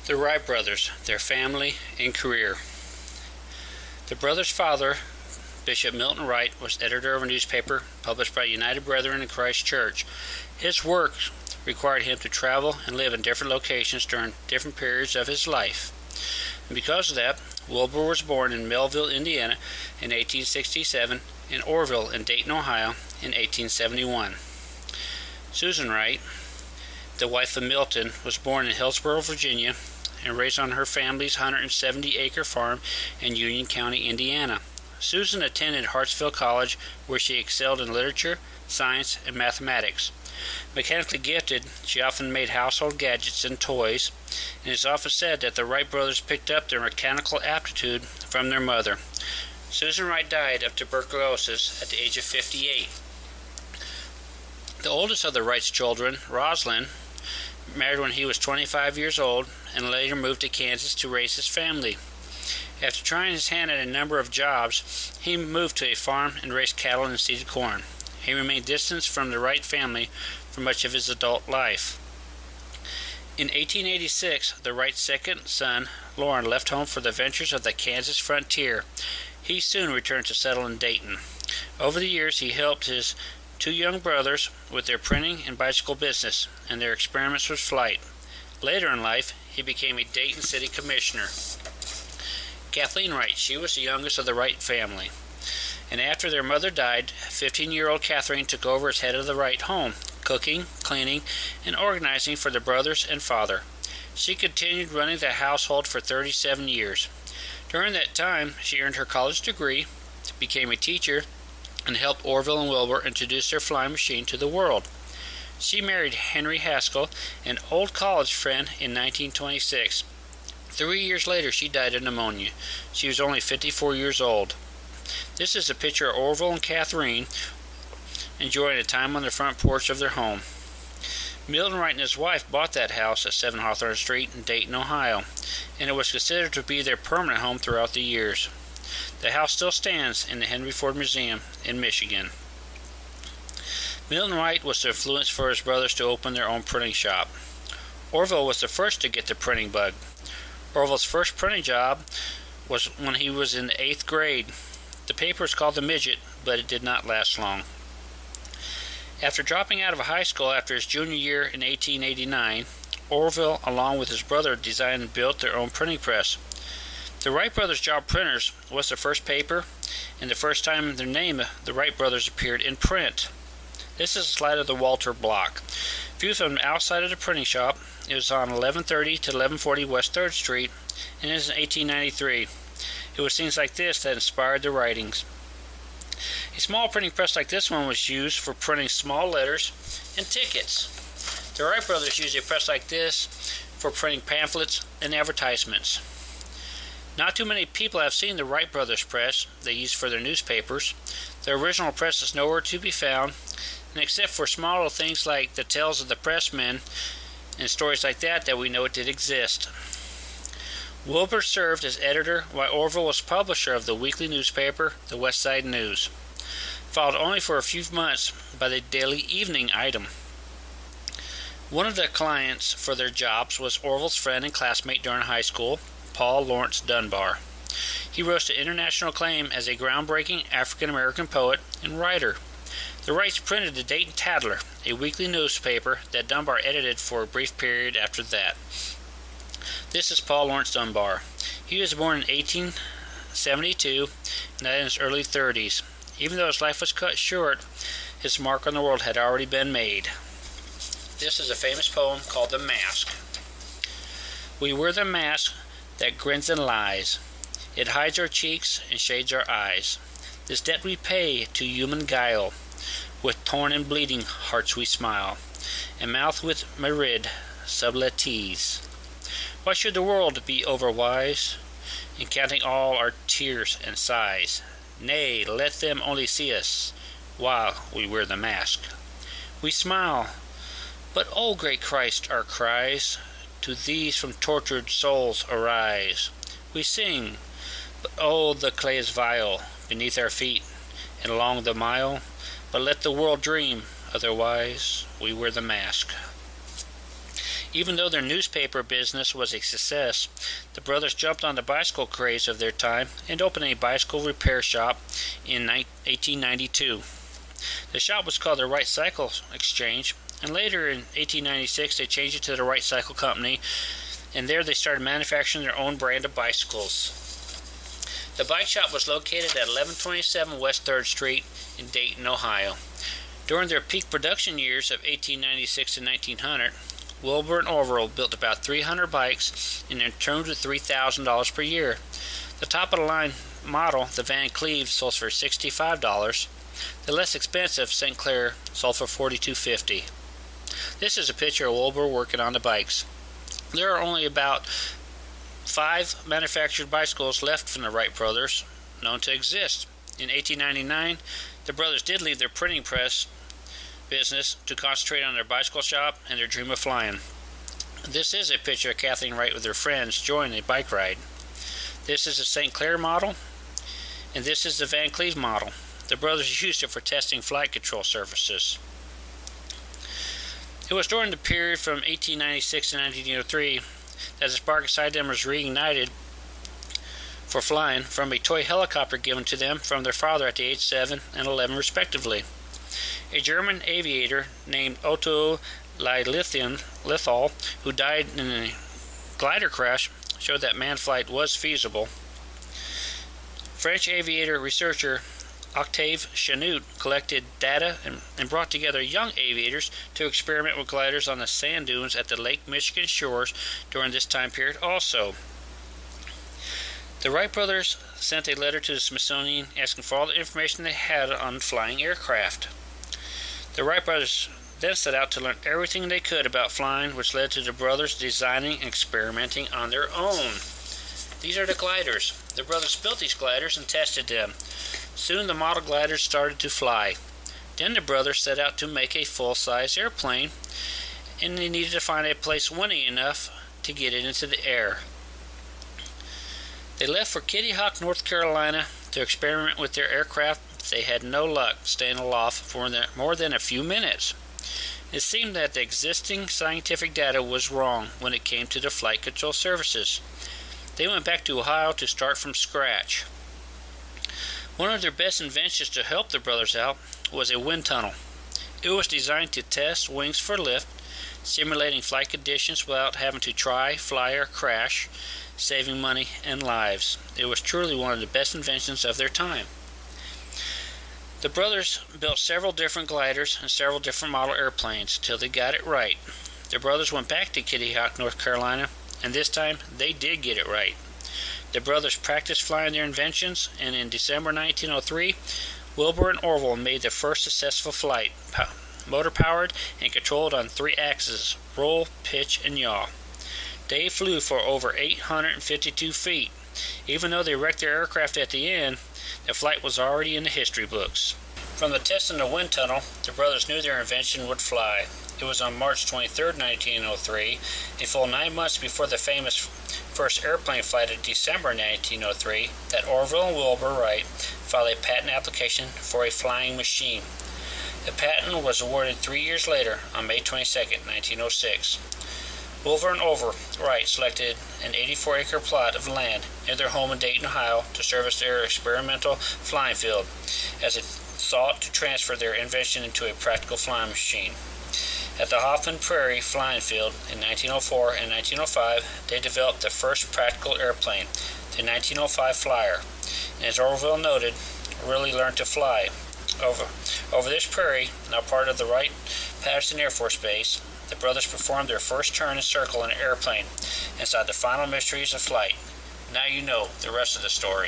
The Wright Brothers, their family and career. The brothers' father, Bishop Milton Wright, was editor of a newspaper published by United Brethren in Christ Church. His work required him to travel and live in different locations during different periods of his life. And because of that, Wilbur was born in Melville, Indiana in 1867 and Orrville in Dayton, Ohio in 1871. Susan Wright, the wife of Milton, was born in Hillsborough, Virginia, and raised on her family's 170-acre farm in Union County, Indiana. Susan attended Hartsville College, where she excelled in literature, science, and mathematics. Mechanically gifted, she often made household gadgets and toys, and it's often said that the Wright brothers picked up their mechanical aptitude from their mother. Susan Wright died of tuberculosis at the age of 58. The oldest of the Wright's children, Rosalind, married when he was 25 years old and later moved to Kansas to raise his family. After trying his hand at a number of jobs, he moved to a farm and raised cattle and seeded corn. He remained distant from the Wright family for much of his adult life. In 1886, the Wright's second son, Loren, left home for the ventures of the Kansas frontier. He soon returned to settle in Dayton. Over the years, he helped his two young brothers with their printing and bicycle business and their experiments with flight. Later in life, he became a Dayton City Commissioner. Kathleen Wright, she was the youngest of the Wright family. And after their mother died, 15-year-old Catherine took over as head of the Wright home, cooking, cleaning, and organizing for the brothers and father. She continued running the household for 37 years. During that time, she earned her college degree, became a teacher, and helped Orrville and Wilbur introduce their flying machine to the world. She married Henry Haskell, an old college friend, in 1926. 3 years later, she died of pneumonia. She was only 54 years old. This is a picture of Orrville and Catherine enjoying a time on the front porch of their home. Milton Wright and his wife bought that house at 7 Hawthorne Street in Dayton, Ohio, and it was considered to be their permanent home throughout the years. The house still stands in the Henry Ford Museum in Michigan. Milton Wright was the influence for his brothers to open their own printing shop. Orrville was the first to get the printing bug. Orville's first printing job was when he was in the 8th grade. The paper was called The Midget, but it did not last long. After dropping out of high school after his junior year in 1889, Orrville, along with his brother, designed and built their own printing press. The Wright Brothers Job Printers was the first paper, and the first time their name, the Wright Brothers, appeared in print. This is a slide of the Walter block. Viewed from the outside of the printing shop, it was on 1130 to 1140 West 3rd Street, and it was in 1893. It was scenes like this that inspired the writings. A small printing press like this one was used for printing small letters and tickets. The Wright Brothers used a press like this for printing pamphlets and advertisements. Not too many people have seen the Wright Brothers press they used for their newspapers. The original press is nowhere to be found, and except for small things like the tales of the pressmen and stories like that we know it did exist. Wilbur served as editor while Orrville was publisher of the weekly newspaper, the West Side News, followed only for a few months by the daily evening item. One of the clients for their jobs was Orville's friend and classmate during high school, Paul Laurence Dunbar. He rose to international acclaim as a groundbreaking African-American poet and writer. The Wrights printed the Dayton Tattler, a weekly newspaper that Dunbar edited for a brief period after that. This is Paul Laurence Dunbar. He was born in 1872 and died in his early 30s. Even though his life was cut short, his mark on the world had already been made. This is a famous poem called The Mask. We wear the mask that grins and lies. It hides our cheeks and shades our eyes. This debt we pay to human guile. With torn and bleeding hearts we smile, and mouth with myriad subtleties. Why should the world be overwise in counting all our tears and sighs? Nay, let them only see us while we wear the mask. We smile, but O great Christ, our cries to these from tortured souls arise. We sing, but oh, the clay is vile beneath our feet and along the mile. But let the world dream, otherwise we wear the mask. Even though their newspaper business was a success, the brothers jumped on the bicycle craze of their time and opened a bicycle repair shop in 1892. The shop was called the Wright Cycle Exchange, and later in 1896 they changed it to the Wright Cycle Company, and there they started manufacturing their own brand of bicycles. The bike shop was located at 1127 West 3rd Street in Dayton, Ohio. During their peak production years of 1896 to 1900, Wilbur and Orville built about 300 bikes and earned $3,000 per year. The top-of-the-line model, the Van Cleve, sold for $65. The less expensive St. Clair sold for $42.50. This is a picture of Wilbur working on the bikes. There are only about 5 manufactured bicycles left from the Wright brothers known to exist. In 1899, the brothers did leave their printing press business to concentrate on their bicycle shop and their dream of flying. This is a picture of Kathleen Wright with her friends joining a bike ride. This is a St. Clair model, and this is the Van Cleve model. The brothers used it for testing flight control surfaces. It was during the period from 1896 to 1903 that the spark inside them was reignited for flying from a toy helicopter given to them from their father at the age 7 and 11 respectively. A German aviator named Otto Lithal, who died in a glider crash, showed that manned flight was feasible. French aviator researcher Octave Chanute collected data and brought together young aviators to experiment with gliders on the sand dunes at the Lake Michigan shores during this time period also. The Wright brothers sent a letter to the Smithsonian asking for all the information they had on flying aircraft. The Wright brothers then set out to learn everything they could about flying, which led to the brothers designing and experimenting on their own. These are the gliders. The brothers built these gliders and tested them. Soon the model gliders started to fly. Then the brothers set out to make a full-size airplane, and they needed to find a place windy enough to get it into the air. They left for Kitty Hawk, North Carolina to experiment with their aircraft. They had no luck staying aloft for more than a few minutes. It seemed that the existing scientific data was wrong when it came to the flight control surfaces. They went back to Ohio to start from scratch. One of their best inventions to help the brothers out was a wind tunnel. It was designed to test wings for lift, simulating flight conditions without having to try, fly, or crash, saving money and lives. It was truly one of the best inventions of their time. The brothers built several different gliders and several different model airplanes till they got it right. The brothers went back to Kitty Hawk, North Carolina, and this time they did get it right. The brothers practiced flying their inventions, and in December 1903, Wilbur and Orville made their first successful flight, motor-powered and controlled on 3 axes, roll, pitch, and yaw. They flew for over 852 feet. Even though they wrecked their aircraft at the end, the flight was already in the history books. From the test in the wind tunnel, the brothers knew their invention would fly. It was on March 23, 1903, a full 9 months before the famous first airplane flight of December 1903, that Orville and Wilbur Wright filed a patent application for a flying machine. The patent was awarded 3 years later, on May 22, 1906. Wilbur and Orville Wright selected an 84-acre plot of land near their home in Dayton, Ohio, to serve as their experimental flying field, as it sought to transfer their invention into a practical flying machine. At the Hoffman Prairie Flying Field in 1904 and 1905, they developed the first practical airplane, the 1905 Flyer, and as Orville noted, really learned to fly. Over this prairie, now part of the Wright-Patterson Air Force Base, the brothers performed their first turn and circle in an airplane and saw the final mysteries of flight. Now you know the rest of the story.